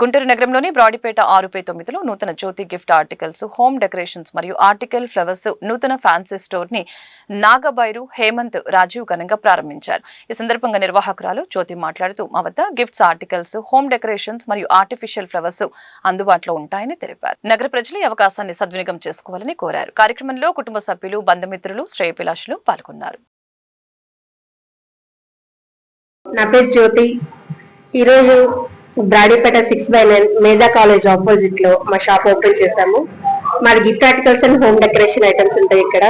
గుంటూరు నగరంలోని బ్రాడీపేట 6/9లో నూతన జ్యోతి gift articles, home decorations మరియు ఆర్టికల్ ఫ్లవర్స్ నూతన ఫ్యాన్సీ స్టోర్ ని నాగబైరు హేమంత్ రాజీవ్ ఘనంగా ప్రారంభించారు. ఈ సందర్భంగా నిర్వాహకురాలు జ్యోతి మాట్లాడుతూ మా వద్ద గిఫ్ట్స్, ఆర్టికల్స్, హోమ్ డెకరేషన్స్ మరియు ఆర్టిఫిషియల్ ఫ్లవర్స్ అందుబాటులో ఉంటాయని తెలిపారు. నగర ప్రజలు ఈ అవకాశాన్ని సద్వినియోగం చేసుకోవాలని కోరారు. కార్యక్రమంలో కుటుంబ సభ్యులు, బంధుమిత్రులు, శ్రేయోభిలాషులు పాల్గొన్నారు. నా పేరు జ్యోతి. ఈరోజు బ్రాడీపేట 6/9 మేధా కాలేజ్ ఆపోజిట్ లో మా షాప్ ఓపెన్ చేశాము. మాది gift articles and home decoration items ఉంటాయి. ఇక్కడ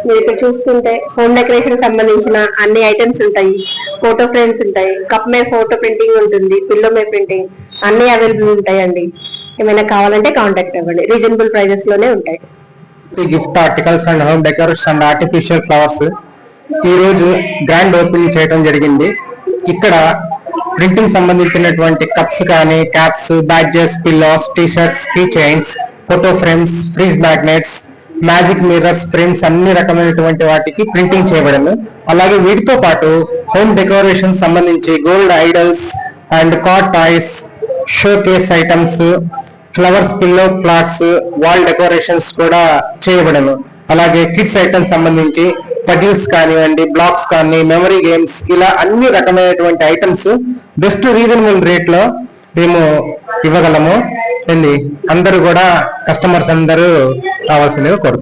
మీరు ఇక్కడ చూసుకుంటే హోమ్ డెకరేషన్ సంబంధించిన అన్ని ఐటమ్స్ ఉంటాయి. ఫోటో ఫ్రేమ్స్ ఉంటాయి, కప్ మే ఫోటో ప్రింటింగ్ ఉంటుంది, పిల్లో మే ప్రింటింగ్ అన్ని అవైలబుల్ ఉంటాయండి. ఏమైనా కావాలంటే కాంటాక్ట్ అవ్వండి. రీజనబుల్ ప్రైజెస్ లోనే ఉంటాయి. Gift articles and home decoration and artificial flowers ఈ రోజు గ్రాండ్ ఓపెనింగ్ చేయడం జరిగింది. ఇక్కడ ప్రింటింగ్ సంబంధించినటువంటి కప్స్ కానీ, caps, badges, pillows, T-shirts, key chains, photo frames, fridge magnets, magic mirrors, frames అన్ని రకమైనటువంటి వాటికి ప్రింటింగ్ చేయబడను. అలాగే వీటితో పాటు హోమ్ డెకరేషన్ సంబంధించి gold idols and card toys, showcase items, flowers, pillow plots, wall decorations కూడా చేయబడను. అలాగే కిడ్స్ ఐటమ్స్ సంబంధించి పజిల్స్ కానివ్వండి, బ్లాక్స్ కానీ, మెమరీ గేమ్స్, ఇలా అన్ని రకమైనటువంటి ఐటమ్స్ బెస్ట్ రీజనబుల్ రేట్ లో మేము ఇవ్వగలము. అందరూ కూడా కస్టమర్స్ అందరూ రావాల్సిందిగా కోరుతున్నాం.